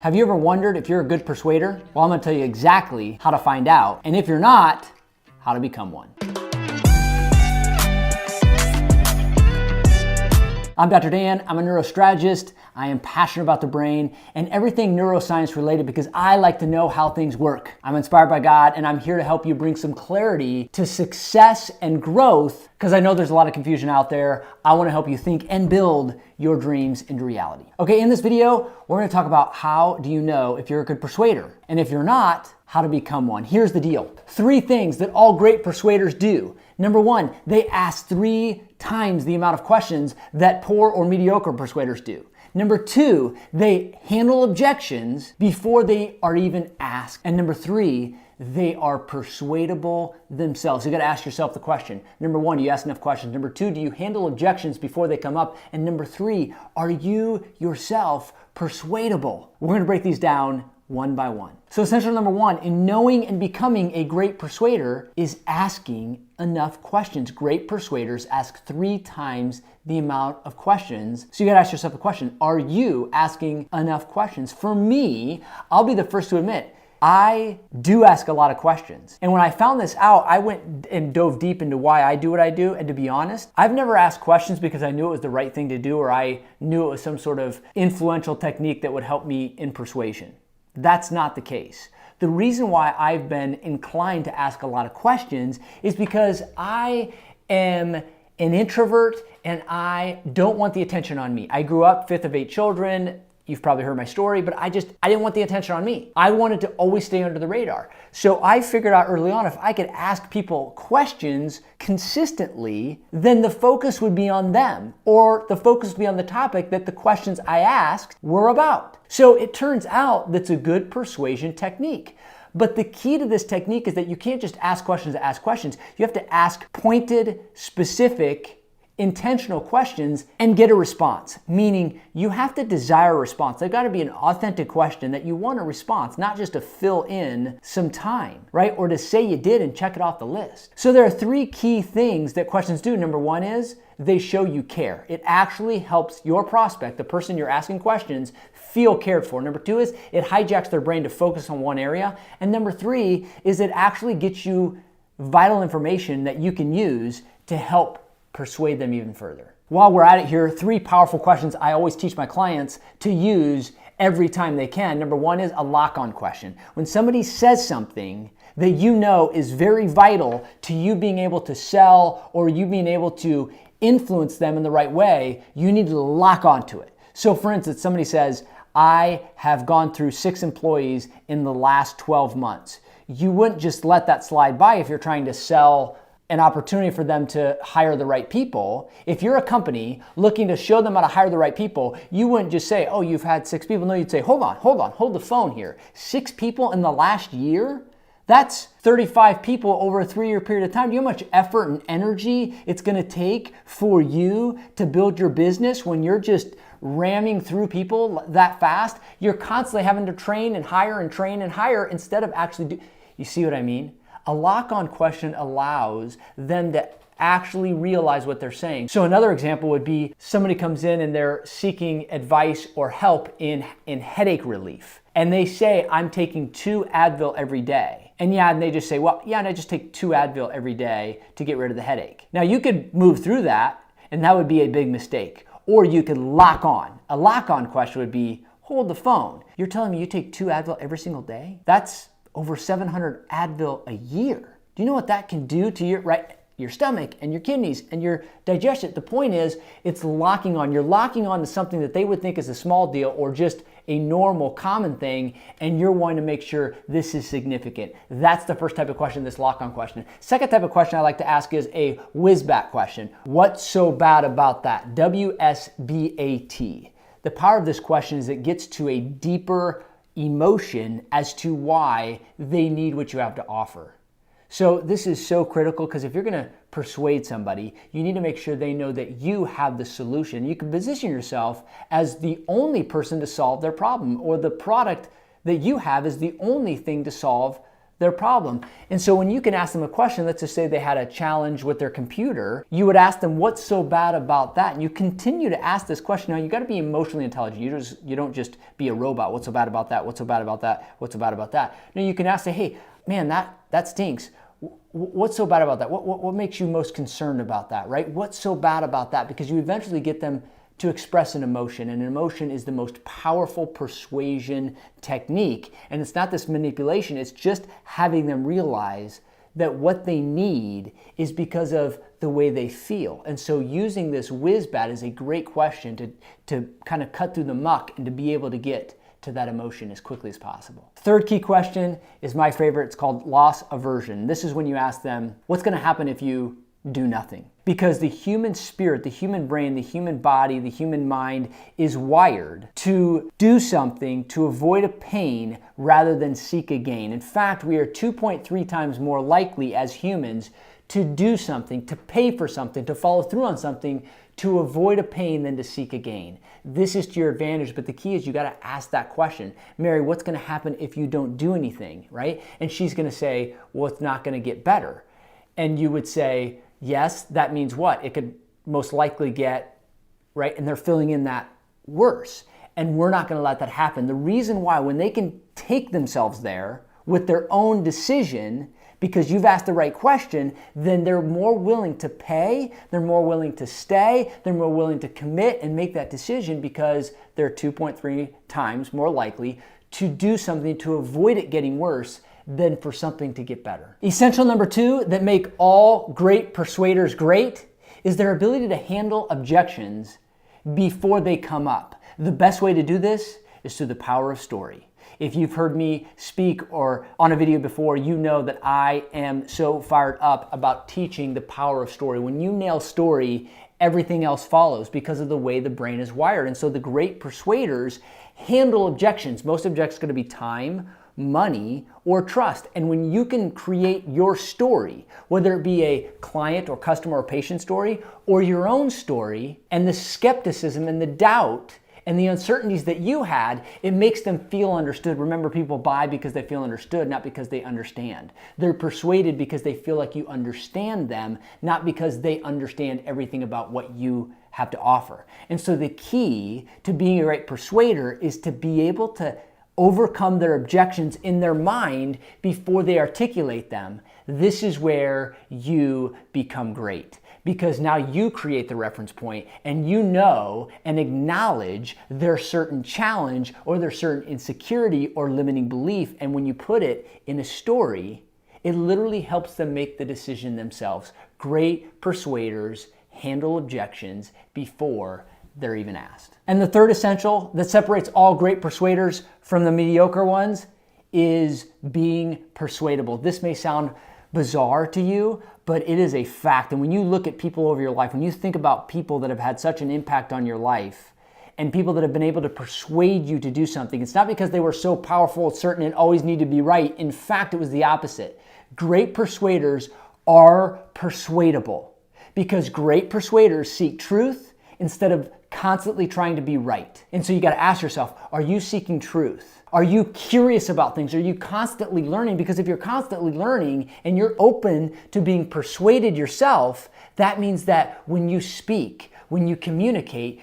Have you ever wondered if you're a good persuader? Well, I'm going to tell you exactly how to find out, and if you're not, how to become one. I'm Dr. Dan. I'm a neurostrategist. I am passionate about the brain and everything neuroscience related because I like to know how things work. I'm inspired by God, and I'm here to help you bring some clarity to success and growth because I know there's a lot of confusion out there. I want to help you think and build your dreams into reality. Okay, in this video, we're going to talk about how do you know if you're a good persuader, and if you're not, how to become one. Here's the deal. 3 things that all great persuaders do. Number 1, they ask 3 times the amount of questions that poor or mediocre persuaders do. Number 2, they handle objections before they are even asked. And number 3, they are persuadable themselves. You got to ask yourself the question. Number 1, do you ask enough questions? Number 2, do you handle objections before they come up? And number 3, are you yourself persuadable? We're going to break these down one by one. So essential number 1 in knowing and becoming a great persuader is asking enough questions. Great persuaders ask 3 times the amount of questions. So you gotta ask yourself the question, are you asking enough questions? For me, I'll be the first to admit, I do ask a lot of questions. And when I found this out, I went and dove deep into why I do what I do. And to be honest, I've never asked questions because I knew it was the right thing to do or I knew it was some sort of influential technique that would help me in persuasion. That's not the case. The reason why I've been inclined to ask a lot of questions is because I am an introvert and I don't want the attention on me. I grew up 5th of 8 children. You've probably heard my story, but I didn't want the attention on me. I wanted to always stay under the radar. So I figured out early on if I could ask people questions consistently, then the focus would be on them, or the focus would be on the topic that the questions I asked were about. So it turns out that's a good persuasion technique. But the key to this technique is that you can't just ask questions to ask questions. You have to ask pointed, specific, intentional questions and get a response, meaning you have to desire a response. They've got to be an authentic question that you want a response, not just to fill in some time, right? Or to say you did and check it off the list. So there are 3 key things that questions do. Number 1 is they show you care. It actually helps your prospect, the person you're asking questions, feel cared for. Number 2 is it hijacks their brain to focus on one area. And number 3 is it actually gets you vital information that you can use to help persuade them even further. While we're at it here, 3 powerful questions I always teach my clients to use every time they can. Number 1 is a lock-on question. When somebody says something that you know is very vital to you being able to sell or you being able to influence them in the right way, you need to lock onto it. So for instance, somebody says, I have gone through 6 employees in the last 12 months. You wouldn't just let that slide by if you're trying to sell an opportunity for them to hire the right people. If you're a company looking to show them how to hire the right people, you wouldn't just say, oh, you've had 6 people. No, you'd say, hold on, hold the phone here. 6 people in the last year? That's 35 people over a 3-year period of time. Do you know how much effort and energy it's gonna take for you to build your business when you're just ramming through people that fast? You're constantly having to train and hire instead of actually you see what I mean? A lock-on question allows them to actually realize what they're saying. So another example would be somebody comes in and they're seeking advice or help in headache relief. And they say, I'm taking 2 Advil every day. And they just say, well, yeah, and I just take 2 Advil every day to get rid of the headache. Now you could move through that and that would be a big mistake. Or you could lock on. A lock-on question would be, hold the phone. You're telling me you take 2 Advil every single day? That's over 700 Advil a year. Do you know what that can do to your stomach and your kidneys and your digestion? The point is, it's locking on. You're locking on to something that they would think is a small deal or just a normal, common thing, and you're wanting to make sure this is significant. That's the first type of question, this lock-on question. Second type of question I like to ask is a whiz-back question. What's so bad about that? WSBAT. The power of this question is it gets to a deeper emotion as to why they need what you have to offer. So this is so critical because if you're going to persuade somebody, you need to make sure they know that you have the solution. You can position yourself as the only person to solve their problem, or the product that you have is the only thing to solve their problem. And so when you can ask them a question, let's just say they had a challenge with their computer, you would ask them, what's so bad about that? And you continue to ask this question. Now, you got to be emotionally intelligent. You don't just be a robot. What's so bad about that? What's so bad about that? What's so bad about that? No, you can ask, say, hey, man, that stinks. What's so bad about that? What makes you most concerned about that, right? What's so bad about that? Because you eventually get them to express an emotion, and an emotion is the most powerful persuasion technique. And it's not this manipulation, it's just having them realize that what they need is because of the way they feel. And so using this whiz-bat is a great question to kind of cut through the muck and to be able to get to that emotion as quickly as possible. Third key question is my favorite. It's called loss aversion. This is when you ask them, what's going to happen if you do nothing? Because the human spirit, the human brain, the human body, the human mind is wired to do something to avoid a pain rather than seek a gain. In fact, we are 2.3 times more likely as humans to do something, to pay for something, to follow through on something, to avoid a pain than to seek a gain. This is to your advantage, but the key is you got to ask that question. Mary, what's going to happen if you don't do anything, right? And she's going to say, well, it's not going to get better. And you would say, yes, that means what? It could most likely get, right? And they're filling in that worse. And we're not going to let that happen. The reason why, when they can take themselves there with their own decision, because you've asked the right question, then they're more willing to pay, they're more willing to stay, they're more willing to commit and make that decision because they're 2.3 times more likely to do something to avoid it getting worse than for something to get better. Essential number 2 that make all great persuaders great is their ability to handle objections before they come up. The best way to do this is through the power of story. If you've heard me speak or on a video before, you know that I am so fired up about teaching the power of story. When you nail story, everything else follows because of the way the brain is wired. And so the great persuaders handle objections. Most objections are going to be time, money, or trust. And when you can create your story, whether it be a client or customer or patient story, or your own story, and the skepticism and the doubt and the uncertainties that you had, it makes them feel understood. Remember, people buy because they feel understood, not because they understand. They're persuaded because they feel like you understand them, not because they understand everything about what you have to offer. And so the key to being a great persuader is to be able to overcome their objections in their mind before they articulate them. This is where you become great, because now you create the reference point and you know and acknowledge their certain challenge or their certain insecurity or limiting belief. And when you put it in a story, it literally helps them make the decision themselves. Great persuaders handle objections before they're even asked. And the third essential that separates all great persuaders from the mediocre ones is being persuadable. This may sound bizarre to you, but it is a fact. And when you look at people over your life, when you think about people that have had such an impact on your life and people that have been able to persuade you to do something, it's not because they were so powerful, certain, and always need to be right. In fact, it was the opposite. Great persuaders are persuadable because great persuaders seek truth instead of constantly trying to be right. And so you got to ask yourself, are you seeking truth? Are you curious about things? Are you constantly learning? Because if you're constantly learning and you're open to being persuaded yourself, that means that when you speak, when you communicate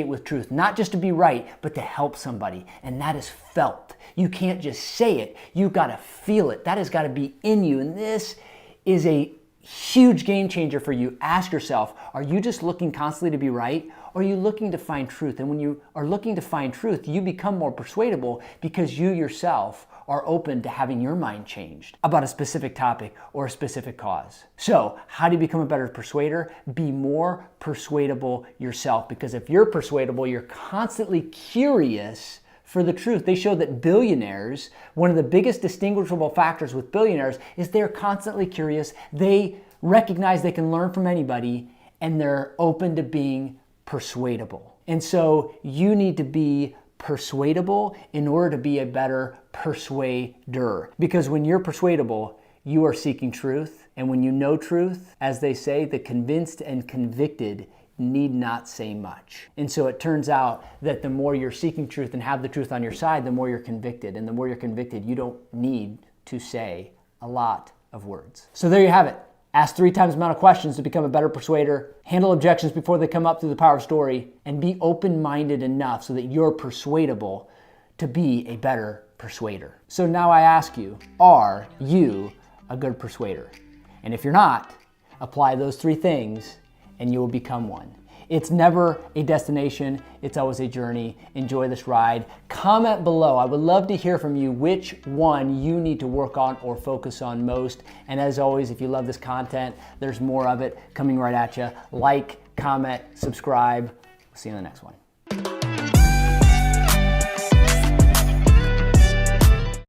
with truth, not just to be right, but to help somebody. And that is felt. You can't just say it. You've got to feel it. That has got to be in you. And this is a huge game changer for you. Ask yourself, are you just looking constantly to be right? Or are you looking to find truth? And when you are looking to find truth, you become more persuadable because you yourself are open to having your mind changed about a specific topic or a specific cause. So, how do you become a better persuader? Be more persuadable yourself, because if you're persuadable, you're constantly curious for the truth. They show that billionaires, one of the biggest distinguishable factors with billionaires is they're constantly curious. They recognize they can learn from anybody, and they're open to being persuadable. And so you need to be persuadable in order to be a better persuader. Because when you're persuadable, you are seeking truth. And when you know truth, as they say, the convinced and convicted need not say much. And so it turns out that the more you're seeking truth and have the truth on your side, the more you're convicted. And the more you're convicted, you don't need to say a lot of words. So there you have it. Ask 3 times the amount of questions to become a better persuader, handle objections before they come up through the power of story, and be open-minded enough so that you're persuadable to be a better persuader. So now I ask you, are you a good persuader? And if you're not, apply those 3 things and you will become one. It's never a destination, it's always a journey. Enjoy this ride. Comment below. I would love to hear from you which one you need to work on or focus on most. And as always, if you love this content, there's more of it coming right at you. Like, comment, subscribe. See you in the next one.